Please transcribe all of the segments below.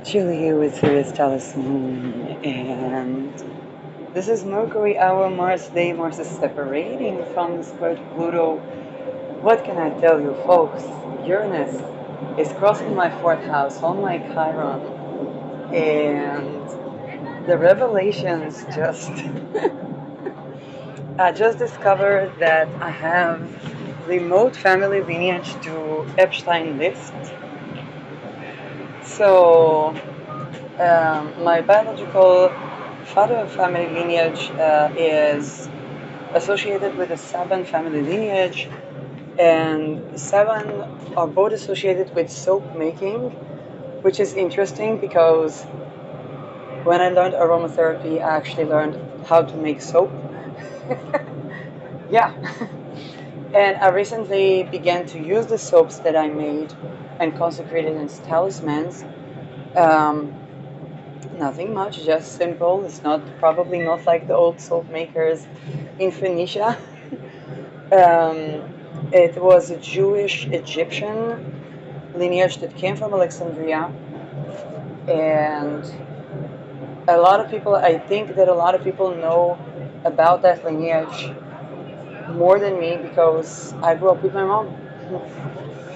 Julie with Sirius Talisman, and this is Mercury, our Mars day. Mars is separating from the square to Pluto. What can I tell you, folks? Uranus is crossing my fourth house on my Chiron, and the revelations just. I just discovered that I have remote family lineage to Epstein list. So my biological father family lineage is associated with the Saban family lineage, and Saban are both associated with soap making, which is interesting because when I learned aromatherapy, I actually learned how to make soap. Yeah. And I recently began to use the soaps that I made and consecrated as talismans. Um, Nothing much, just simple. It's not probably not like the old soap makers in Phoenicia. It was a Jewish Egyptian lineage that came from Alexandria, and I think that a lot of people know about that lineage more than me because I grew up with my mom.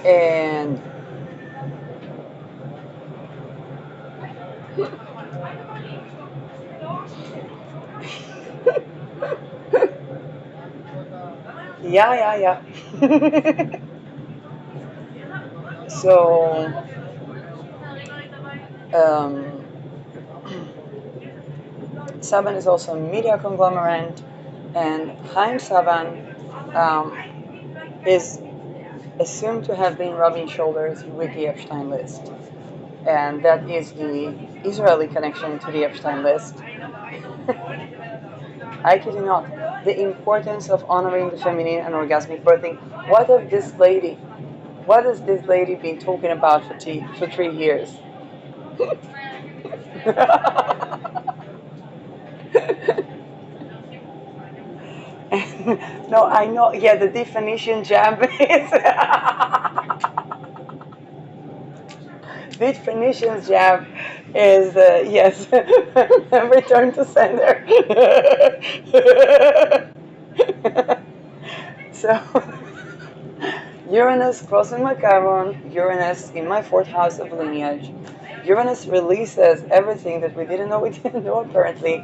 And yeah. So, um, Saban is also a media conglomerate, and Haim Saban is assumed to have been rubbing shoulders with the Epstein list, and that is the Israeli connection to the Epstein list. I kid you not. The importance of honoring the feminine and orgasmic birthing. What has this lady been talking about for 3 years? No, I know. Yeah, the definition jam is definitions jam is yes. Return to sender. So Uranus crossing my Chiron, Uranus in my fourth house of lineage. Uranus releases everything that we didn't know apparently,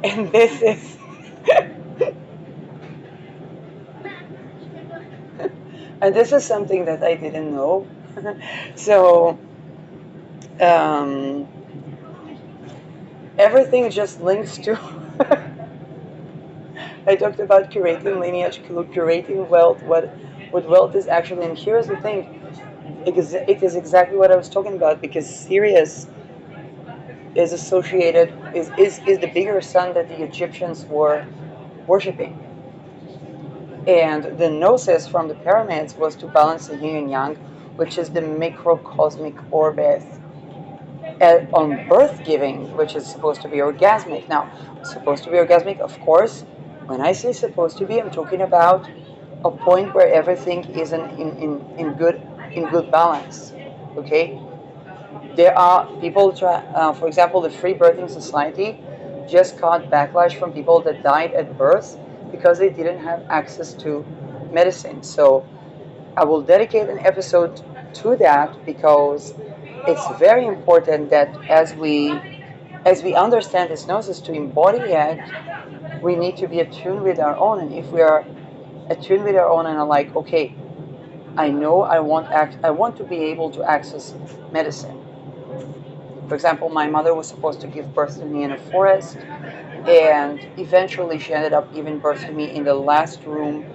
and this is and this is something that I didn't know. So um, everything just links to. I talked about curating lineage, curating wealth, what wealth is actually. And here's the thing: it is exactly what I was talking about because Sirius is associated is the bigger sun that the Egyptians were worshipping. And the gnosis from the pyramids was to balance the yin and yang, which is the microcosmic orbit on birth giving, which is supposed to be orgasmic. Now, supposed to be orgasmic, of course. When I say supposed to be, I'm talking about a point where everything is in good balance. Okay, there are people for example, the Free Birthing Society just got backlash from people that died at birth because they didn't have access to medicine. So I will dedicate an episode to that because it's very important that as we understand this gnosis to embody it, we need to be attuned with our own. And if we are attuned with our own and are like, okay, I know I want to be able to access medicine. For example, my mother was supposed to give birth to me in a forest, and eventually she ended up giving birth to me in the last room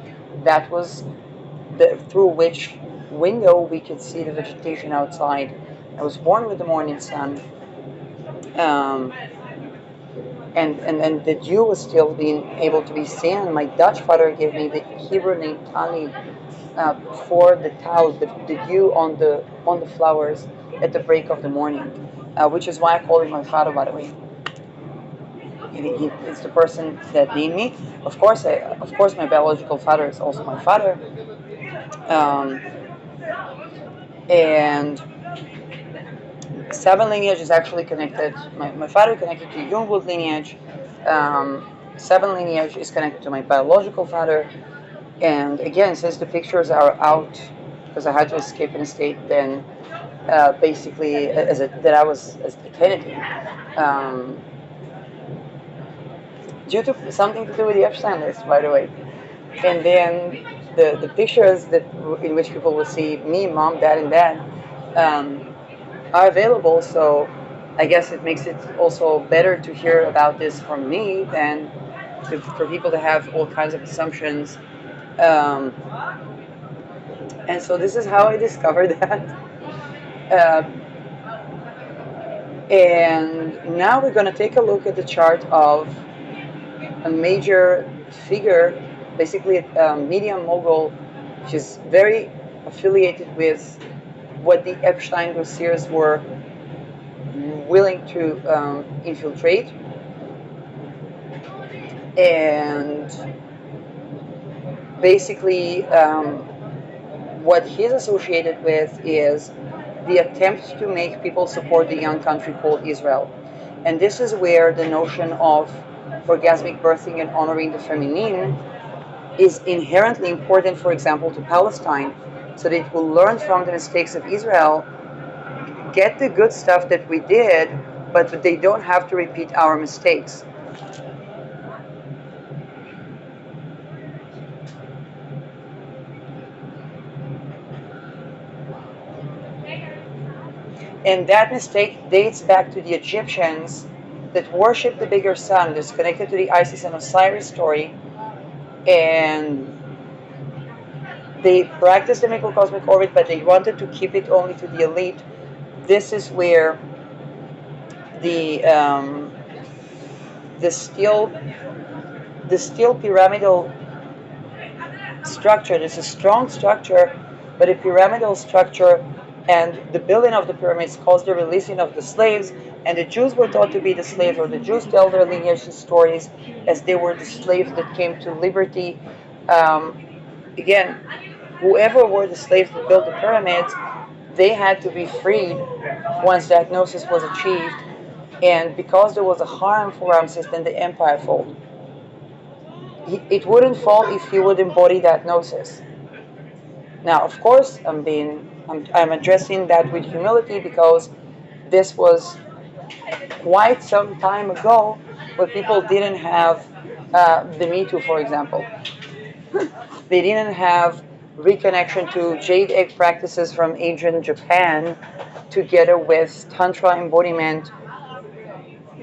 that was through which window we could see the vegetation outside. I was born with the morning sun, um, and the dew was still being able to be seen. My Dutch father gave me the Hebrew name Tani for the tau, the dew on the flowers at the break of the morning, which is why I call him my father, by the way. It's the person that named me. Of course, my biological father is also my father, um, and Saban lineage is actually connected. My father connected to Jungwood lineage. Saban lineage is connected to my biological father. And again, since the pictures are out, because I had to escape in a state, then basically that I was a Kennedy, um, due to something to do with the Epstein list, by the way. And then the pictures that in which people will see me, mom, dad, and dad are available. So I guess it makes it also better to hear about this from me than for people to have all kinds of assumptions. Um, and so this is how I discovered that. Uh, and now we're going to take a look at the chart of a major figure, basically a media mogul, which is very affiliated with what the Epstein dossiers were willing to infiltrate. And basically, what he's associated with is the attempt to make people support the young country called Israel. And this is where the notion of orgasmic birthing and honoring the feminine is inherently important, for example, to Palestine, so that it will learn from the mistakes of Israel, get the good stuff that we did, but they don't have to repeat our mistakes. And that mistake dates back to the Egyptians that worship the bigger sun. That's connected to the Isis and Osiris story. And they practiced the microcosmic orbit, but they wanted to keep it only to the elite. This is where the um, the steel the steel pyramidal structure. There's a strong structure, but a pyramidal structure, and the building of the pyramids caused the releasing of the slaves, and the Jews were thought to be the slaves, or the Jews tell their lineage stories as they were the slaves that came to liberty. Um, Again, whoever were the slaves that built the pyramids, they had to be freed once diagnosis was achieved, and because there was a harm for Ramses, then the empire folded. It wouldn't fall if he would embody that gnosis. Now, of course, I'm addressing that with humility because this was quite some time ago where people didn't have the Me Too, for example. They didn't have reconnection to jade egg practices from ancient Japan together with Tantra embodiment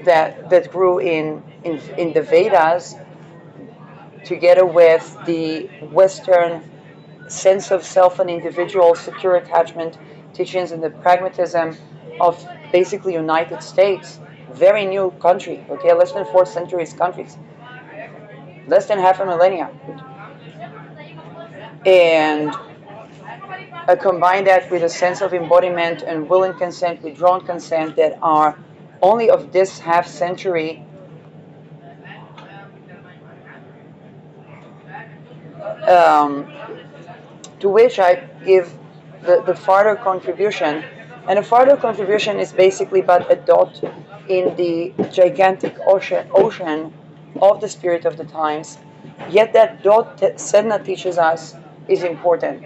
that grew in the Vedas together with the Western sense of self and individual secure attachment teachings and the pragmatism of basically United States, very new country, okay, less than 4 centuries countries, less than half a millennia. And I combine that with a sense of embodiment and willing consent, withdrawn consent that are only of this half century. Um, to which I give the further contribution. And a further contribution is basically but a dot in the gigantic ocean of the spirit of the times. Yet that dot that Sedna teaches us is important.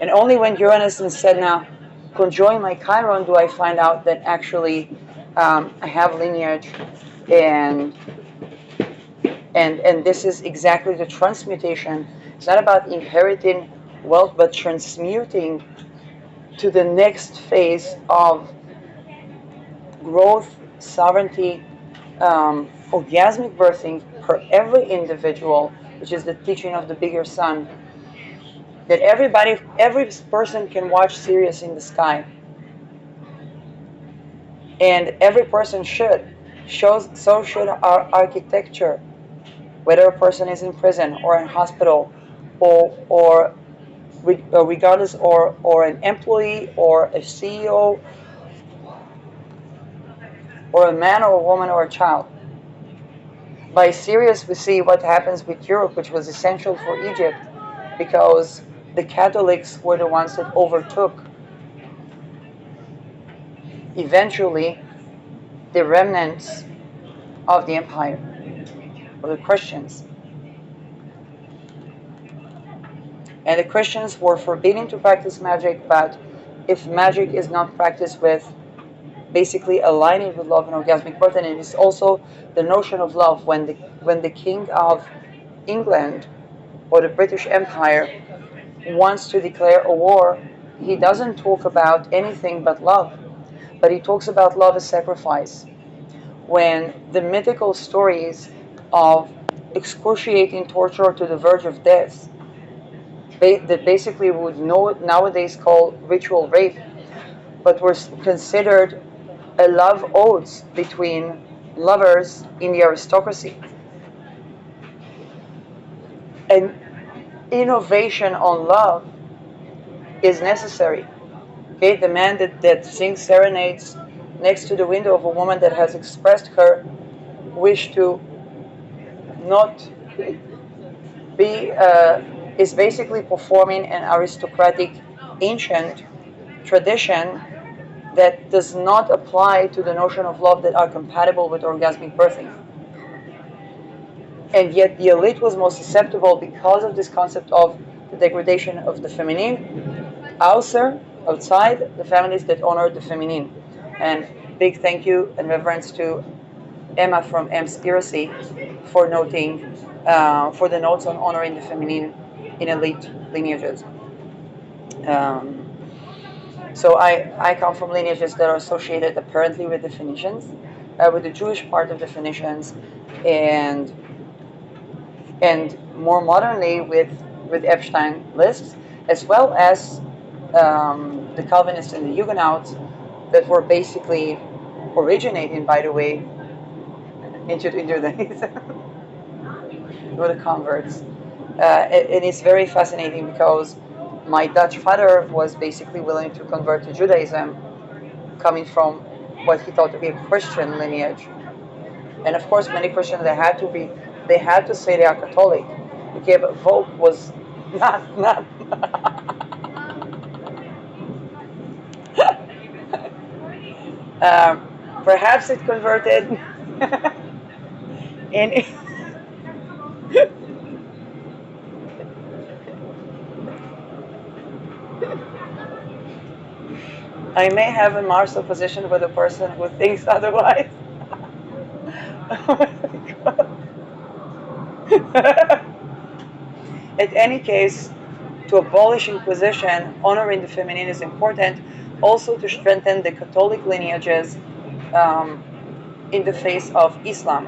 And only when Uranus and Sedna conjoin my Chiron do I find out that actually I have lineage and and this is exactly the transmutation. It's not about inheriting wealth, but transmuting to the next phase of growth, sovereignty, orgasmic birthing for every individual, which is the teaching of the bigger sun. That every person can watch Sirius in the sky, and every person should. So should our architecture, whether a person is in prison or in hospital, or regardless, or an employee or a CEO, or a man or a woman or a child. By Sirius, we see what happens with Europe, which was essential for Egypt, because the Catholics were the ones that overtook eventually the remnants of the empire, or the Christians. And the Christians were forbidden to practice magic, but if magic is not practiced with basically aligning with love and orgasmic birth, and it is also the notion of love when the king of England or the British Empire wants to declare a war, he doesn't talk about anything but love, but he talks about love as sacrifice. When the mythical stories of excruciating torture to the verge of death that basically we would know nowadays call ritual rape, but were considered a love oath between lovers in the aristocracy. An innovation on love is necessary. Okay, the man that sings serenades next to the window of a woman that has expressed her wish to not be is basically performing an aristocratic ancient tradition that does not apply to the notion of love that are compatible with orgasmic birthing. And yet the elite was most susceptible because of this concept of the degradation of the feminine, outside the families that honored the feminine. And big thank you and reverence to Emma from Mspiracy for noting, for the notes on honoring the feminine in elite lineages. Um, so I come from lineages that are associated apparently with the Phoenicians, with the Jewish part of the Phoenicians, and more modernly with Epstein lists, as well as the Calvinists and the Huguenots that were basically originating, by the way, into the were the converts. And it's very fascinating because my Dutch father was basically willing to convert to Judaism, coming from what he thought to be a Christian lineage. And of course, many Christians they had to say they are Catholic. Okay, but Volk was not. Perhaps it converted, and I may have a Mars opposition with a person who thinks otherwise. Oh my God. In any case, to abolish Inquisition, honoring the feminine is important, also to strengthen the Catholic lineages um, in the face of Islam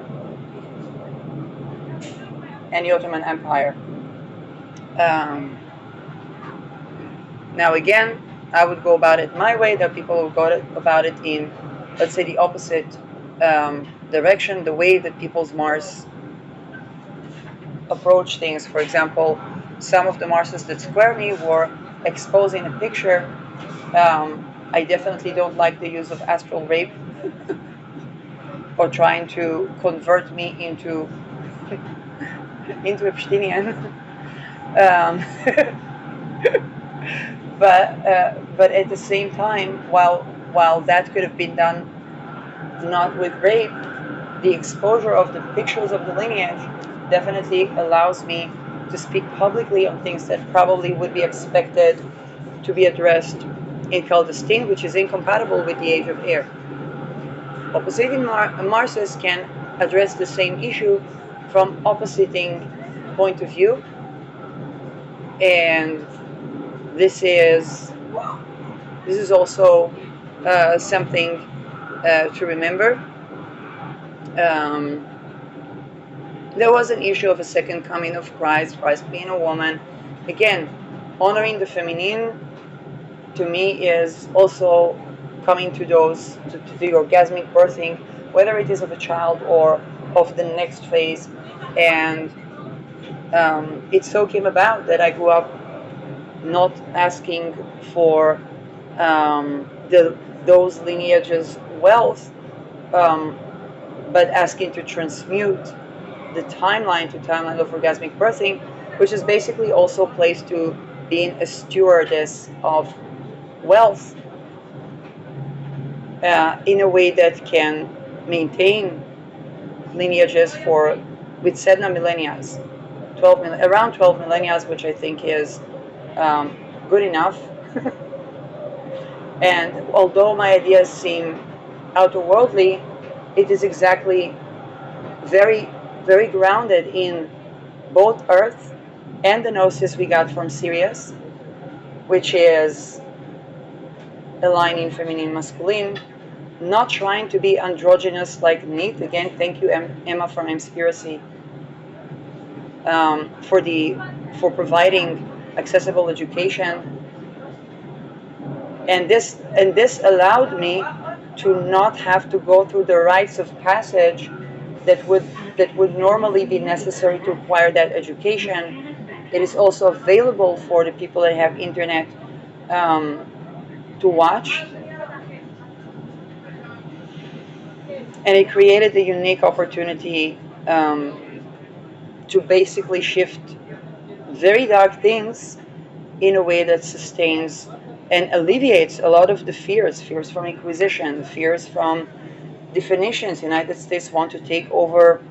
and the Ottoman Empire. Um, Now again, I would go about it my way. There are people who go about it in, let's say, the opposite direction, the way that people's Mars approach things. For example, some of the Marses that square me were exposing a picture. I definitely don't like the use of astral rape or trying to convert me into Epsteinian. Um, but at the same time, while that could have been done not with rape, the exposure of the pictures of the lineage definitely allows me to speak publicly on things that probably would be expected to be addressed in clandestine, which is incompatible with the age of air. Oppositing Marxists can address the same issue from oppositing point of view, and this is also something to remember. There was an issue of a second coming of Christ being a woman. Again, honoring the feminine to me is also coming to the orgasmic birthing, whether it is of a child or of the next phase. And it so came about that I grew up not asking for those lineages' wealth, but asking to transmute the timeline to timeline of orgasmic birthing, which is basically also placed to being a stewardess of wealth. in a way that can maintain lineages for with sedna millennials, around 12 millennials, which I think is good enough. And although my ideas seem outerworldly, it is exactly very, very grounded in both Earth and the gnosis we got from Sirius, which is aligning feminine masculine, not trying to be androgynous like Neat. Again, thank you, Emma from Conspiracy, for providing accessible education. And this allowed me to not have to go through the rites of passage that would normally be necessary to acquire that education. It is also available for the people that have internet um, to watch, and it created a unique opportunity to basically shift very dark things in a way that sustains and alleviates a lot of the fears from Inquisition, fears from definitions. United States want to take over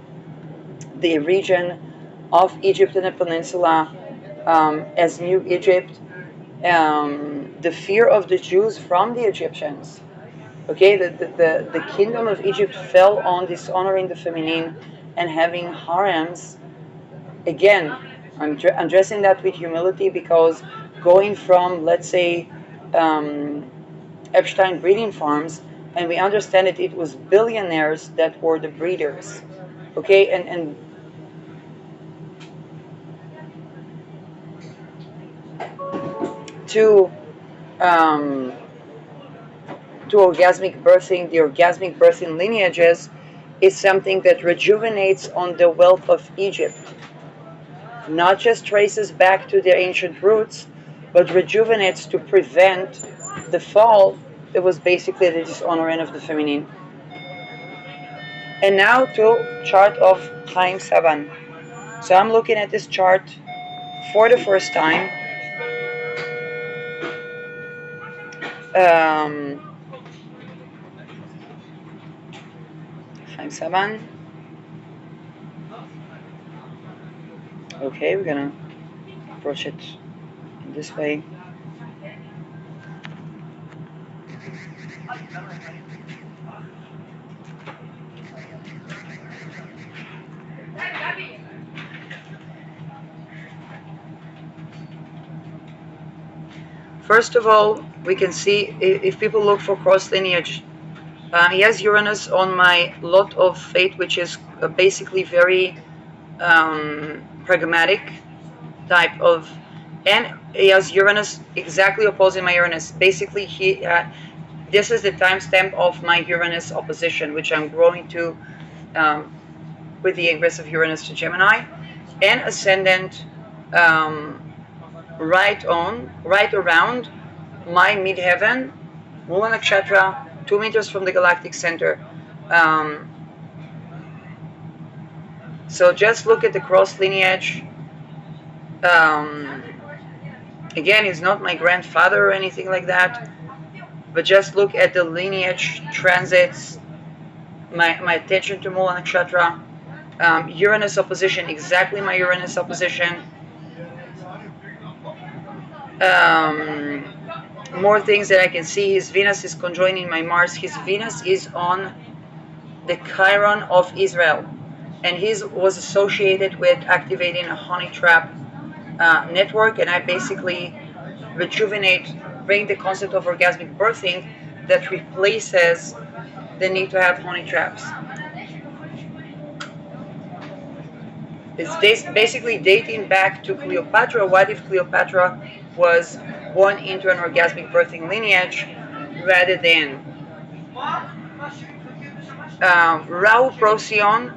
the region of Egypt and the peninsula as New Egypt, the fear of the Jews from the Egyptians. Okay, the kingdom of Egypt fell on dishonoring the feminine and having harems. Again, I'm addressing that with humility, because going from, let's say, Epstein breeding farms, and we understand that it was billionaires that were the breeders. Okay, and to um, to orgasmic birthing, the orgasmic birthing lineages is something that rejuvenates on the wealth of Egypt, not just traces back to their ancient roots, but rejuvenates to prevent the fall that was basically the dishonoring of the feminine. And now to chart of Haim Saban. So I'm looking at this chart for the first time. Haim Saban. Okay, we're gonna approach it in this way. First of all, we can see if people look for cross lineage, he has Uranus on my lot of fate, which is basically very pragmatic type of, and he has Uranus exactly opposing my Uranus. Basically, this is the timestamp of my Uranus opposition, which I'm growing to with the ingress of Uranus to Gemini, and ascendant right around my midheaven, Mula Nakshatra, 2 meters from the galactic center. So just look at the cross lineage. Again, he's not my grandfather or anything like that, but just look at the lineage transits, my attention to Mula Nakshatra, Uranus opposition, exactly my Uranus opposition. More things that I can see. His Venus is conjoining my Mars. His Venus is on the Chiron of Israel, and his was associated with activating a honey trap network, and I basically bring the concept of orgasmic birthing that replaces the need to have honey traps. It's basically dating back to Cleopatra. What if Cleopatra was born into an orgasmic birthing lineage rather than Rahu Procyon?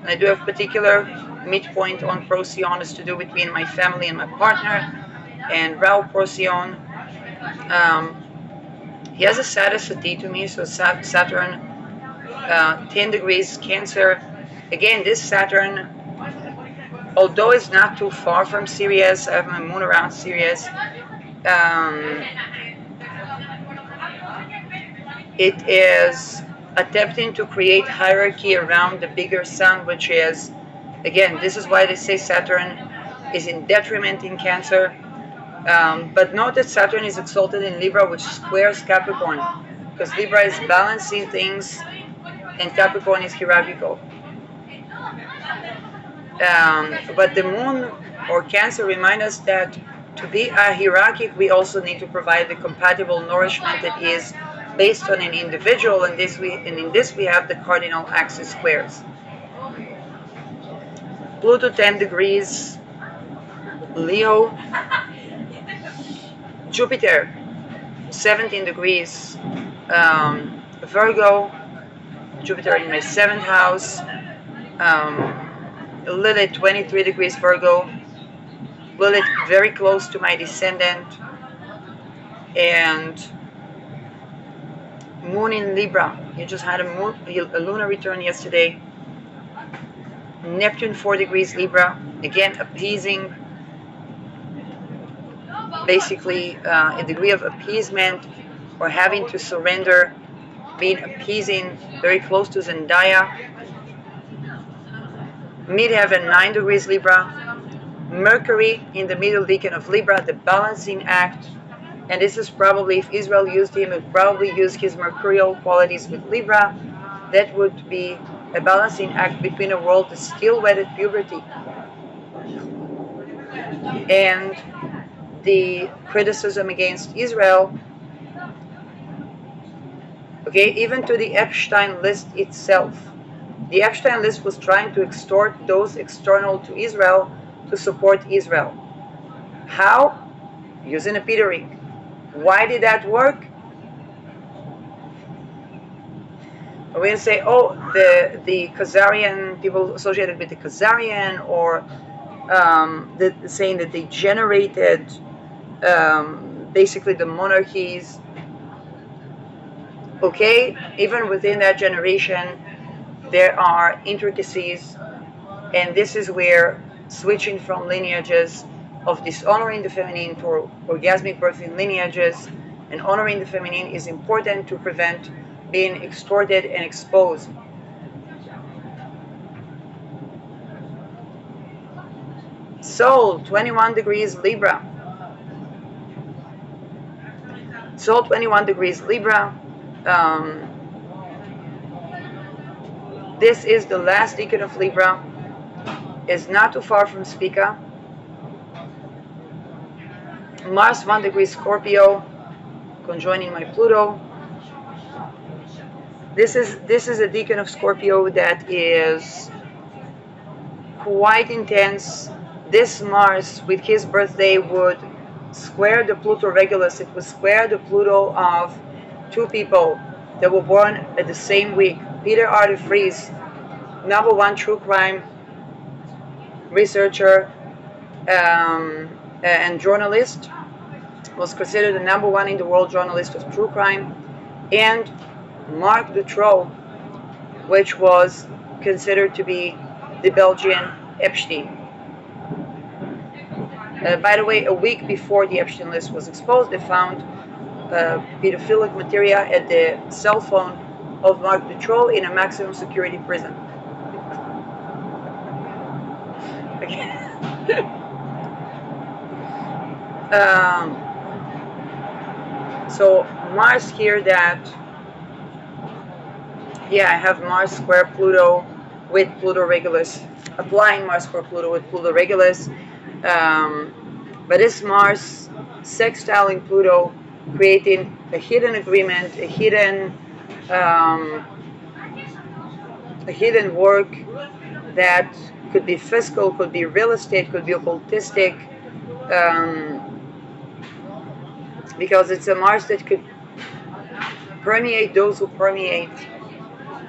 I do have particular midpoint on Procyon is to do between my family and my partner, and Rahu Procyon. He has a Saturn to me, so Saturn, 10 degrees Cancer. Again, this Saturn, although it's not too far from Sirius, I have my moon around Sirius. It is attempting to create hierarchy around the bigger sun, which is, again, this is why they say Saturn is in detriment in Cancer. But note that Saturn is exalted in Libra, which squares Capricorn, because Libra is balancing things and Capricorn is hierarchical. But the Moon or Cancer remind us that to be a hierarchic, we also need to provide the compatible nourishment that is based on an individual, and in this we have the cardinal axis squares. Pluto 10 degrees Leo, Jupiter 17 degrees Virgo, Jupiter in my 7th house, Lilith 23 degrees Virgo, Lilith very close to my descendant, and Moon in Libra. You just had a lunar return yesterday. Neptune 4 degrees Libra, again appeasing, basically a degree of appeasement or having to surrender, being appeasing, very close to Zendaya. Midheaven 9 degrees Libra, Mercury in the middle decan of Libra, the balancing act. And this is probably, if Israel used him, it would probably use his mercurial qualities with Libra. That would be a balancing act between a world that still wed at puberty and the criticism against Israel. Okay, even to the Epstein list itself. The Epstein list was trying to extort those external to Israel to support Israel. How? Using a petering. Why did that work? We're going to say, oh, the Khazarian, people associated with the Khazarian, or saying that they generated basically the monarchies. Okay, even within that generation, there are intricacies, and this is where switching from lineages of dishonoring the feminine to orgasmic birthing lineages and honoring the feminine is important to prevent being extorted and exposed. Sol 21 degrees Libra. Sol 21 degrees Libra. This is the last decan of Libra. Is not too far from Spica. Mars 1 degree Scorpio, conjoining my Pluto. This is a decan of Scorpio that is quite intense. This Mars with his birthday would square the Pluto Regulus. It would square the Pluto of two people that were born at the same week. Peter R. de Vries, #1 true crime researcher and journalist, was considered the #1 in the world journalist of true crime, and Marc Dutroux, which was considered to be the Belgian Epstein. By the way, a week before the Epstein list was exposed, they found pedophilic material at the cell phone of Marc Dutroux in a maximum security prison. So Mars here, that, yeah, I have Mars square Pluto with Pluto Regulus, applying Mars square Pluto with Pluto Regulus. But this Mars sextiling Pluto, creating a hidden agreement, a hidden work that could be fiscal, could be real estate, could be occultistic, because it's a Mars that could permeate those who permeate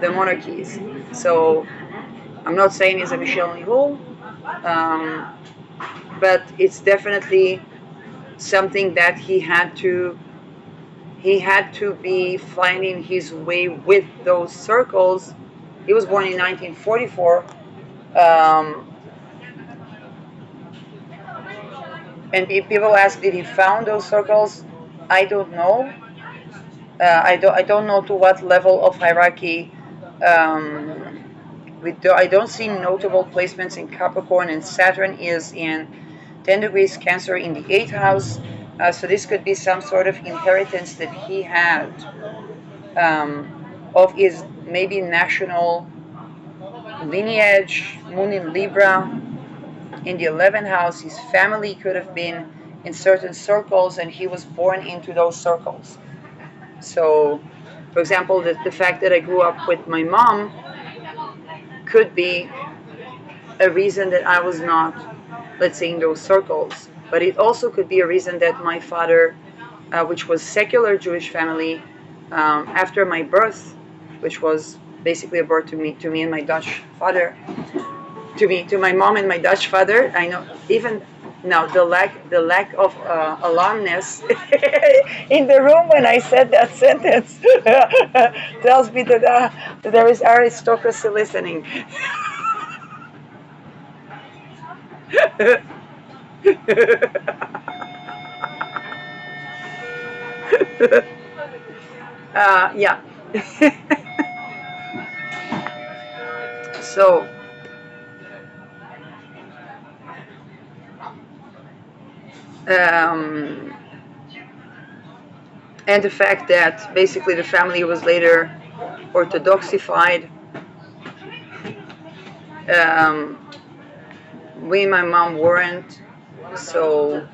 the monarchies. So I'm not saying he's a Michel Nihoul, but it's definitely something that he had to be finding his way with those circles. He was born in 1944, and people ask, did he found those circles? I don't know. I don't know to what level of hierarchy. Um, I don't see notable placements in Capricorn, and Saturn is in 10 degrees Cancer in the 8th house. So this could be some sort of inheritance that he had of his maybe national lineage. Moon in Libra in the 11th house. His family could have been in certain circles, and he was born into those circles. So, for example, the fact that I grew up with my mom could be a reason that I was not, let's say, in those circles. But it also could be a reason that my father, which was secular Jewish family, after my birth, which was basically a birth to me and my Dutch father, to my mom and my Dutch father. I know even now the lack of alarmness in the room when I said that sentence tells me that there is aristocracy listening. Yeah. So, um, and the fact that basically the family was later orthodoxified. Um, we and my mom weren't, so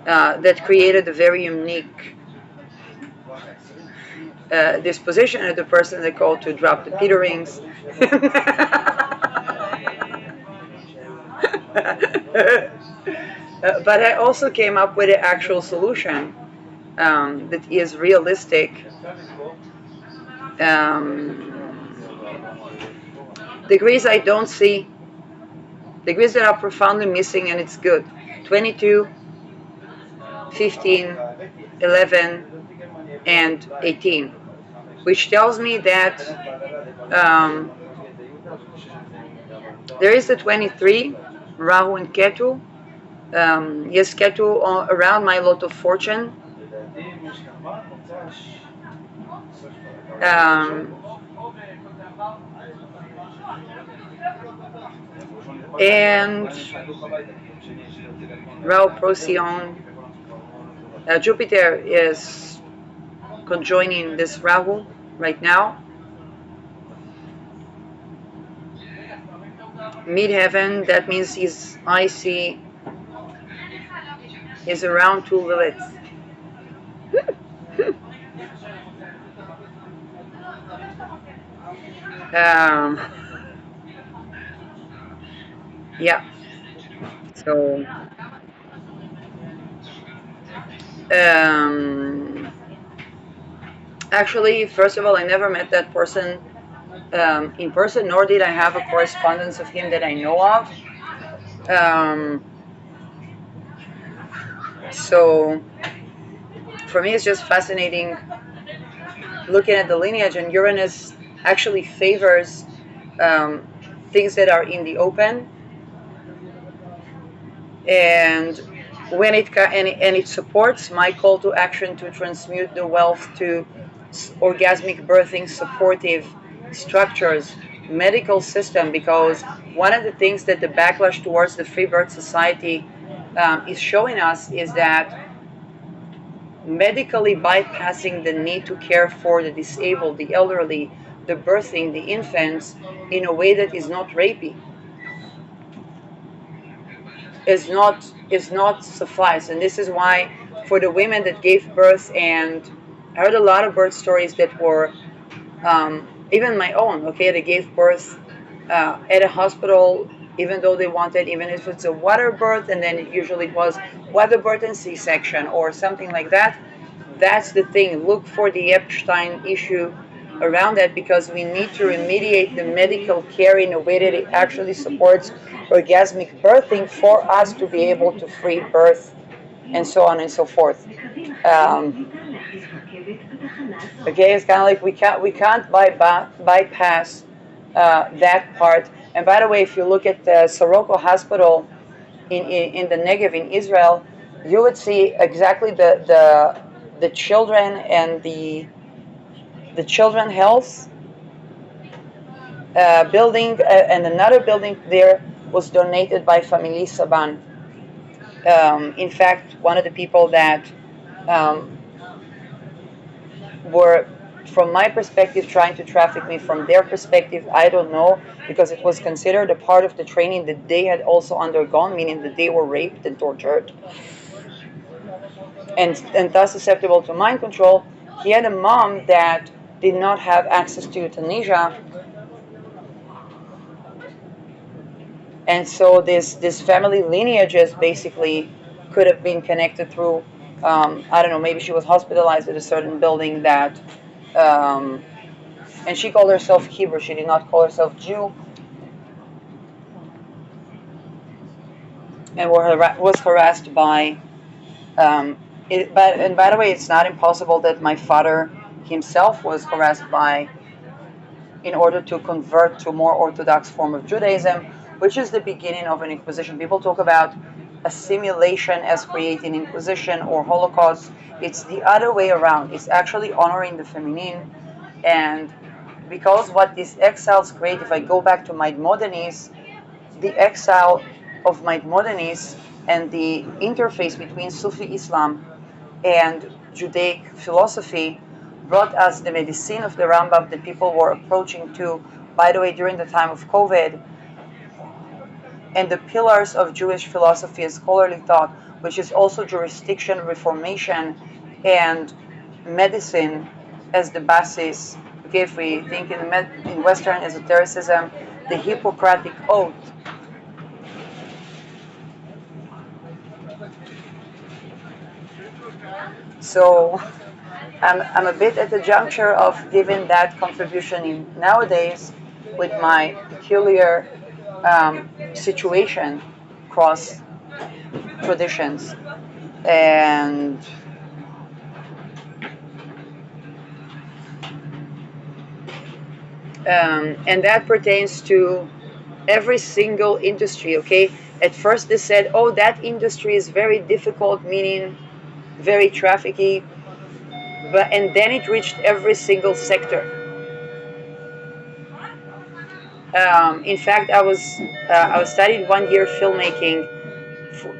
that created a very unique disposition of the person they call to drop the Peter rings. But I also came up with an actual solution that is realistic. Degrees I don't see, degrees that are profoundly missing, and it's good. 22, 15, 11, and 18, which tells me that there is the 23, Rahu and Ketu. Yes, Ketu around my lot of fortune. Um, and Rahu Procyon. Jupiter is conjoining this Rahu right now. Midheaven, that means his IC is around 2 Lilith. um, yeah, so actually, first of all, I never met that person in person, nor did I have a correspondence of him that I know of. So for me, it's just fascinating looking at the lineage, and Uranus actually favors things that are in the open, and when it supports my call to action to transmute the wealth to orgasmic birthing supportive structures, medical system, because one of the things that the backlash towards the free birth society is showing us is that medically bypassing the need to care for the disabled, the elderly, the birthing, the infants in a way that is not rapey is not suffice. And this is why for the women that gave birth, and I heard a lot of birth stories that were even my own, okay, they gave birth at a hospital even though they wanted, even if it's a water birth, and then usually it was water birth and C-section or something like that. That's the thing. Look for the Epstein issue around that, because we need to remediate the medical care in a way that it actually supports orgasmic birthing for us to be able to free birth and so on and so forth. Okay, it's kind of like we can't bypass that part. And by the way, if you look at the Soroka Hospital in the Negev in Israel, you would see exactly the children and the children health building and another building there was donated by Family Saban. In fact, one of the people that um, were, from my perspective, trying to traffic me, from their perspective, I don't know, because it was considered a part of the training that they had also undergone, meaning that they were raped and tortured and thus susceptible to mind control. He had a mom that did not have access to euthanasia, and so this family lineages basically could have been connected through, I don't know, maybe she was hospitalized at a certain building that, um, and she called herself Hebrew. She did not call herself Jew, and was harassed by. And by the way, it's not impossible that my father himself was harassed by, in order to convert to more orthodox form of Judaism, which is the beginning of an Inquisition. People talk about assimilation as creating Inquisition or Holocaust. It's the other way around. It's actually honoring the feminine, and because what these exiles create, if I go back to Maimonides, the exile of Maimonides and the interface between Sufi Islam and Judaic philosophy brought us the medicine of the Rambam that people were approaching to, by the way, during the time of COVID, and the pillars of Jewish philosophy and scholarly thought, which is also jurisdiction, reformation, and medicine as the basis. Okay, if we think in Western esotericism, the Hippocratic Oath. So I'm a bit at the juncture of giving that contribution in nowadays with my peculiar situation cross traditions, and and that pertains to every single industry. Okay, at first they said, oh, that industry is very difficult, meaning very trafficky, but and then it reached every single sector. In fact, I was studying 1 year filmmaking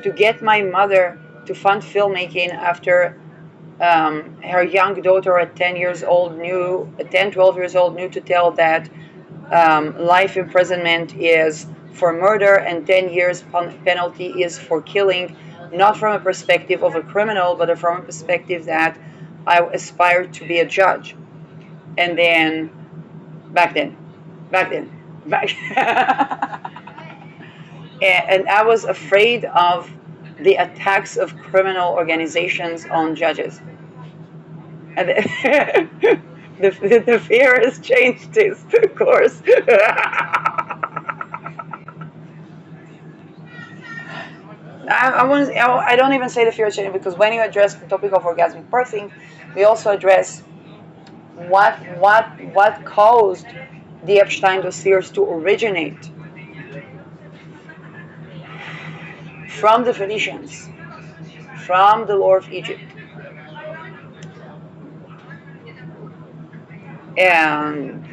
to get my mother to fund filmmaking after her young daughter at 10 years old knew, 10, 12 years old, knew to tell that life imprisonment is for murder and 10 years penalty is for killing, not from a perspective of a criminal, but from a perspective that I aspired to be a judge. And then, back then, back then, back. And I was afraid of the attacks of criminal organizations on judges. And the fear has changed its course. I don't even say the fear has changed, because when you address the topic of orgasmic birthing, we also address what caused the Epstein dossiers to originate from the Phoenicians, from the lore of Egypt. And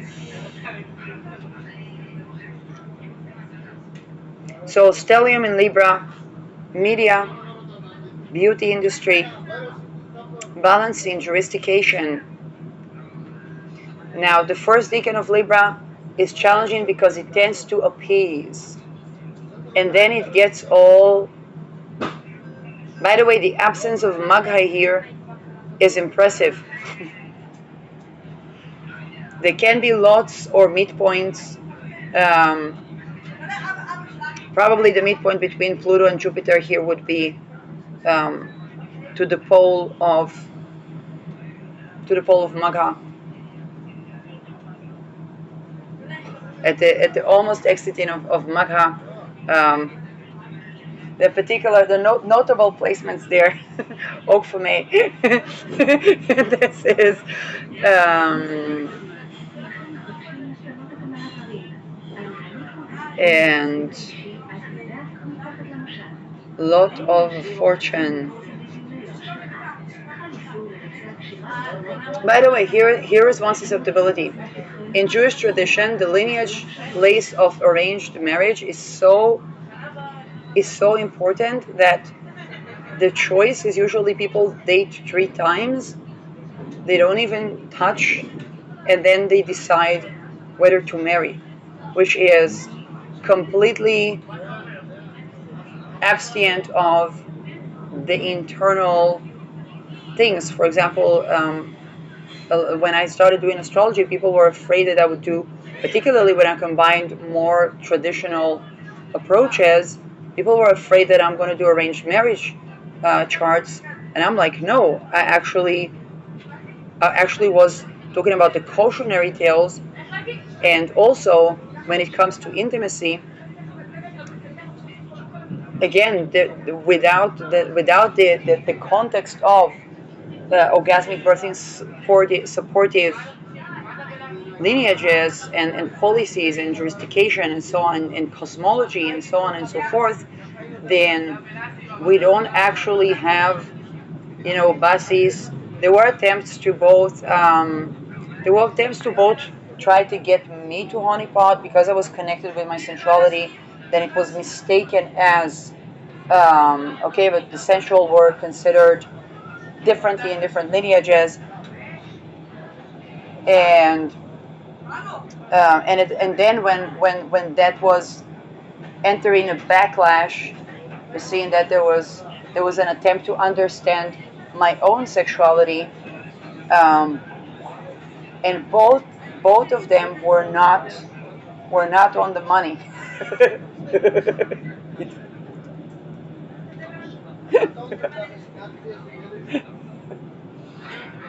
so stellium in Libra, media, beauty industry, balancing, jurisdiction. Now, the first decan of Libra is challenging because it tends to appease. And then it gets all... By the way, the absence of Magha here is impressive. There can be lots or midpoints. Probably the midpoint between Pluto and Jupiter here would be to the pole of Magha. At the almost exiting of Magha, the notable placements there, Okfume. This is and lot of fortune. By the way, here is one susceptibility. In Jewish tradition, the lineage place of arranged marriage is so important that the choice is usually people date 3 times, they don't even touch, and then they decide whether to marry, which is completely absent of the internal things. For example, when I started doing astrology, people were afraid that I would do, particularly when I combined more traditional approaches, people were afraid that I'm going to do arranged marriage charts. And I'm like, no, I actually was talking about the cautionary tales. And also, when it comes to intimacy, again, without the context of orgasmic birthing supportive lineages and policies and jurisdiction and so on and cosmology and so on and so forth, then we don't actually have, bases. There were attempts to both. Try to get me to honeypot because I was connected with my sensuality. Then it was mistaken as okay, but the sensual were considered differently in different lineages, and and then when that was entering a backlash, seeing that there was an attempt to understand my own sexuality, um, and both of them were not on the money.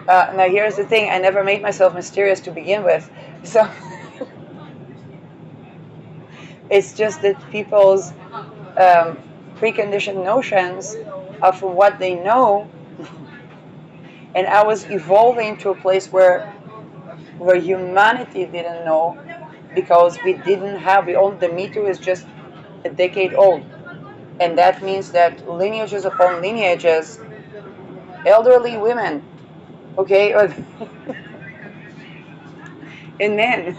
Now here's the thing: I never made myself mysterious to begin with, so it's just that people's preconditioned notions of what they know, and I was evolving to a place where humanity didn't know, because the Me Too is just a decade old, and that means that lineages upon lineages, elderly women, okay, and men,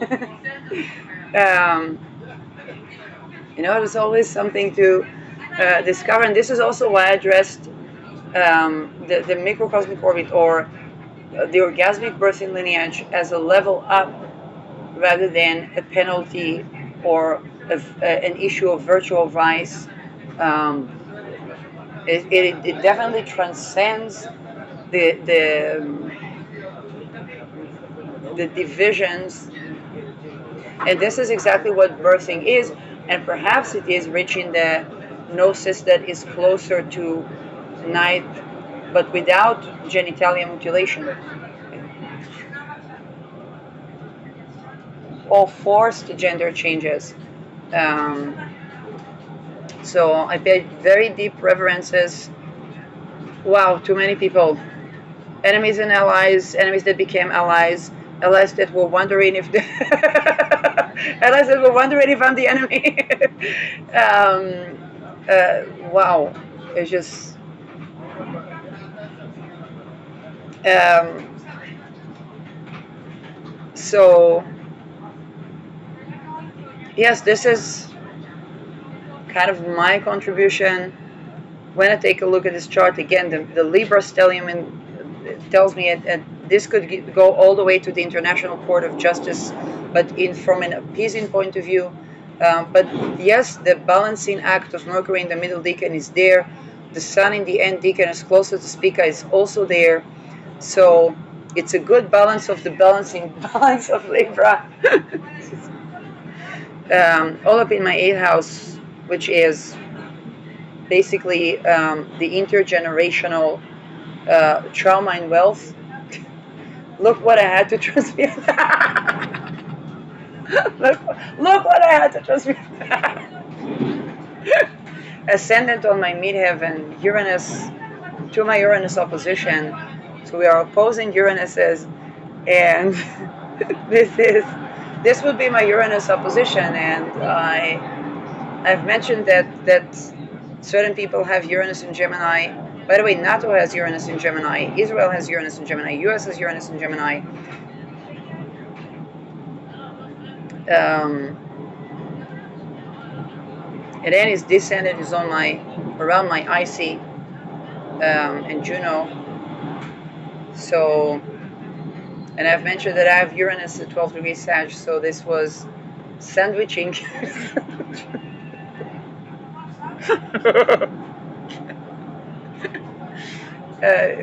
um, there's always something to discover, and this is also why I addressed the microcosmic orbit, or the orgasmic birthing lineage, as a level up rather than a penalty or an issue of virtual vice. Um, it definitely transcends the the divisions, and this is exactly what birthing is, and perhaps it is reaching the gnosis that is closer to night, but without genitalia mutilation or forced gender changes. Um, so I paid very deep reverences. Wow, too many people. Enemies and allies, enemies that became allies, allies that were wondering if the allies that were wondering if I'm the enemy. Wow, it's just so. Yes, this is kind of my contribution. When I take a look at this chart again, the Libra stellium tells me this could go all the way to the International Court of Justice, but from an appeasing point of view. But yes, the balancing act of Mercury in the middle decan is there. The Sun in the end decan is closer to Spica is also there. So it's a good balance of the balancing balance of Libra. All up in my 8th house, which is basically the intergenerational trauma and wealth. Look what I had to transmute. look what I had to transmute. Ascendant on my midheaven, Uranus, to my Uranus opposition. So we are opposing Uranuses, and this would be my Uranus opposition, and I've mentioned that certain people have Uranus in Gemini By the way, NATO has Uranus in Gemini, Israel has Uranus in Gemini, US has Uranus in Gemini. And then his descendant is on around my IC and Juno. So, and I've mentioned that I have Uranus at 12 degrees Sag, so this was sandwiching.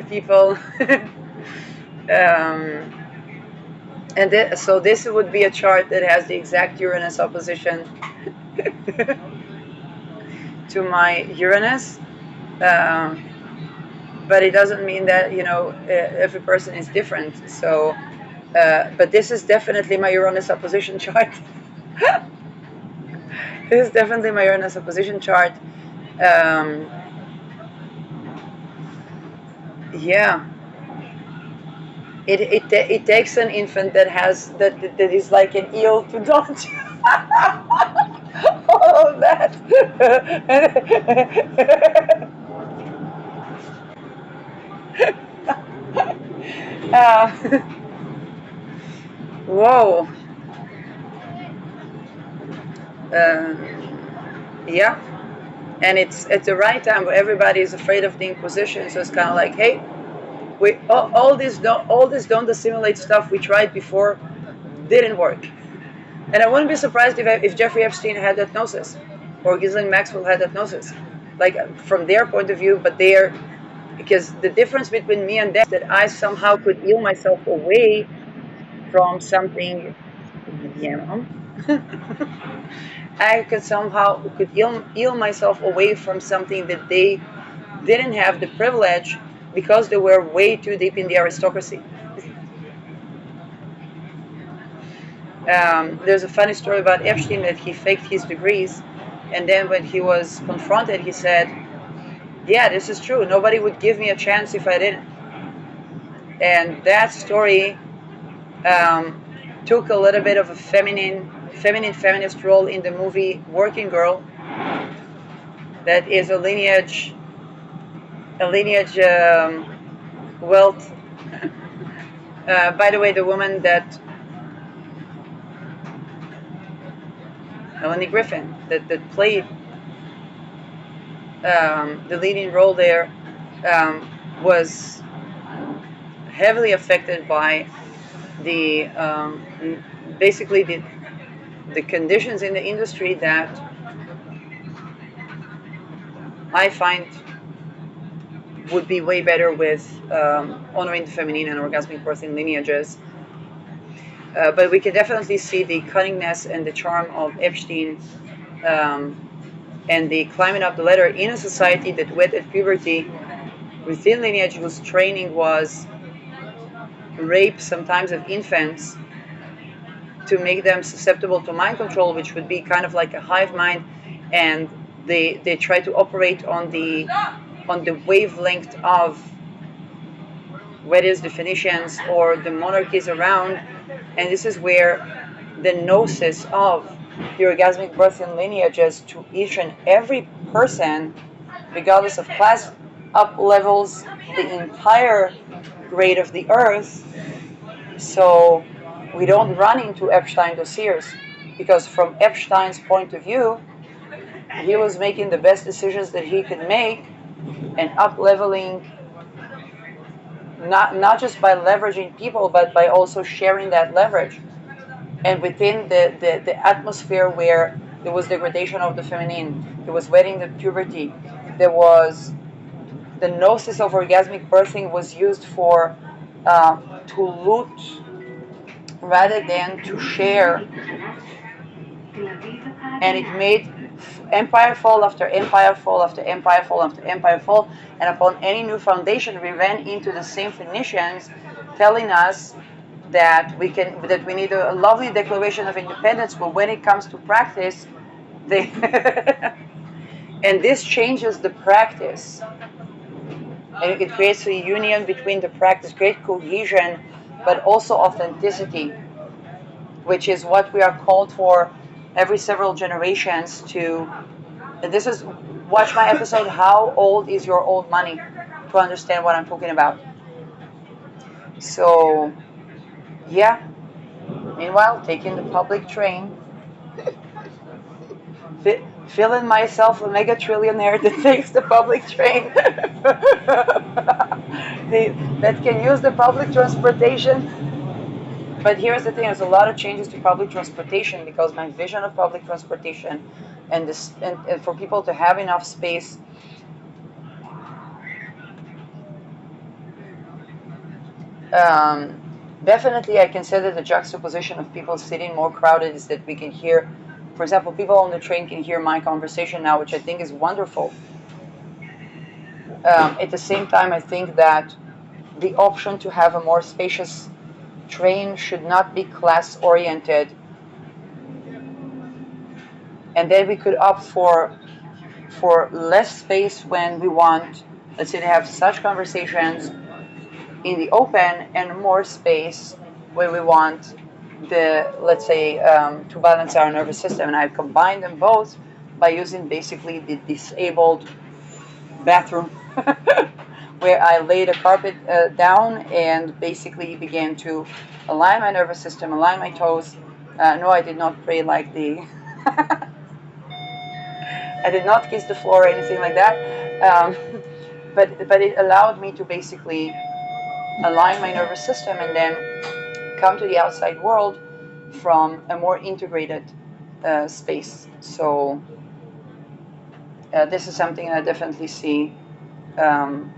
People. So this would be a chart that has the exact Uranus opposition to my Uranus. But it doesn't mean that, every person is different. So, but this is definitely my Uranus opposition chart. This is definitely my Uranus opposition chart. Yeah. It takes an infant that is like an eel to dodge all of that. Whoa. Yeah. And it's at the right time where everybody is afraid of the Inquisition, so it's kind of like, hey, all this don't assimilate stuff we tried before didn't work. And I wouldn't be surprised if Jeffrey Epstein had that gnosis, or Ghislaine Maxwell had that gnosis, like from their point of view. But because the difference between me and them is that I somehow could eel myself away from something. Yeah. I could eel myself away from something that they didn't have the privilege, because they were way too deep in the aristocracy. There's a funny story about Epstein that he faked his degrees, and then when he was confronted, he said, yeah, this is true. Nobody would give me a chance if I didn't. And that story took a little bit of a feminist role in the movie Working Girl. That is a lineage wealth. By the way, the woman that Melanie Griffin that played the leading role there was heavily affected by basically the conditions in the industry that I find would be way better with honoring the feminine and orgasmic birthing lineages. But we can definitely see the cunningness and the charm of Epstein and the climbing up the ladder in a society that went at puberty within lineage whose training was rape, sometimes of infants, to make them susceptible to mind control, which would be kind of like a hive mind, and they try to operate on the wavelength of whether it's the Phoenicians or the monarchies around. And this is where the gnosis of the orgasmic birthing lineages to each and every person, regardless of class, up levels the entire grade of the earth, so we don't run into Epstein dossiers, because from Epstein's point of view, he was making the best decisions that he could make and up leveling, not just by leveraging people, but by also sharing that leverage. And within the atmosphere where there was degradation of the feminine, there was wedding the puberty, there was the gnosis of orgasmic birthing was used for to loot rather than to share, and it made empire fall after empire fall after empire fall after empire fall. And upon any new foundation, we ran into the same Phoenicians telling us that we need a lovely Declaration of Independence, but when it comes to practice, they and this changes the practice, and it creates a union between the practice, create cohesion, but also authenticity, which is what we are called for every several generations to. And this is, watch my episode, How Old is Your Old Money? to understand what I'm talking about. So, yeah. Meanwhile, taking the public train, feeling myself a mega trillionaire that takes the public train, that can use the public transportation. But here's the thing: there's a lot of changes to public transportation because my vision of public transportation, and this, and for people to have enough space. Um, Definitely, I consider the juxtaposition of people sitting more crowded is that we can hear, for example, people on the train can hear my conversation now, which I think is wonderful. At the same time, I think that the option to have a more spacious train should not be class oriented, and then we could opt for less space when we want, let's say, to have such conversations in the open, and more space when we want the, let's say, to balance our nervous system. And I've combined them both by using basically the disabled bathroom where I laid a carpet down and basically began to align my nervous system, align my toes. No, I did not pray like the I did not kiss the floor or anything like that. But it allowed me to basically align my nervous system and then come to the outside world from a more integrated space. So this is something I definitely see um,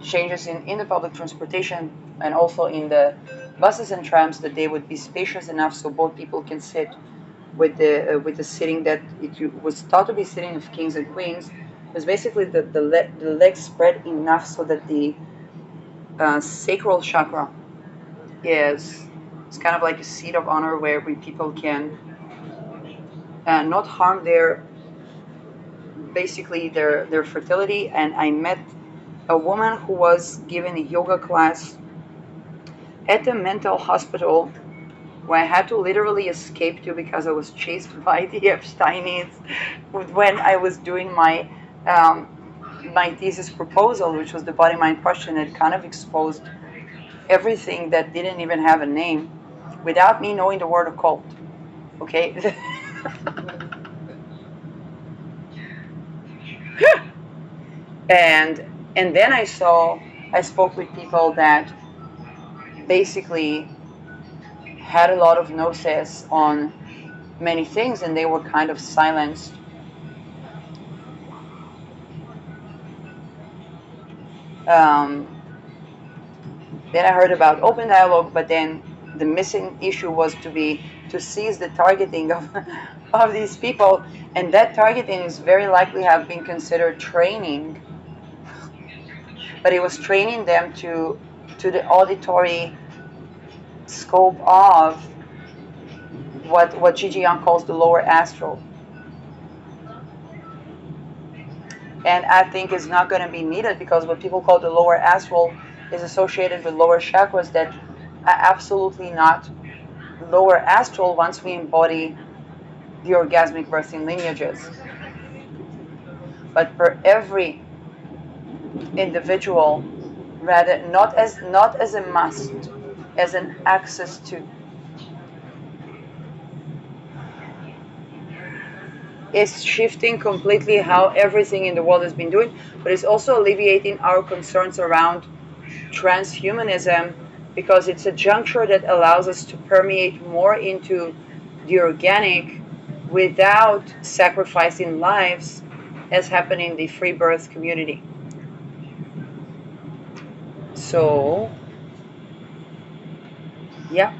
changes in the public transportation and also in the buses and trams, that they would be spacious enough so both people can sit with the sitting that it was thought to be sitting of kings and queens. Was basically the legs spread enough so that the sacral chakra is it's kind of like a seat of honor where people can not harm their basically their fertility. And I met a woman who was given a yoga class at a mental hospital where I had to literally escape to because I was chased by the Epsteinians when I was doing um, my thesis proposal, which was the body mind question. It kind of exposed everything that didn't even have a name without me knowing the word occult. Okay. and and then I spoke with people that basically had a lot of gnosis on many things, and they were kind of silenced. Um, then I heard about open dialogue, but then the missing issue was to seize the targeting of of these people, and that targeting is very likely have been considered training, but it was training them to the auditory scope of what Gigi Young calls the lower astral. And I think is not going to be needed because what people call the lower astral is associated with lower chakras that are absolutely not lower astral once we embody the orgasmic birthing lineages. But for every individual, rather not as a must, as an access to, is shifting completely how everything in the world has been doing, but it's also alleviating our concerns around transhumanism because it's a juncture that allows us to permeate more into the organic without sacrificing lives as happened in the free birth community. So, yeah.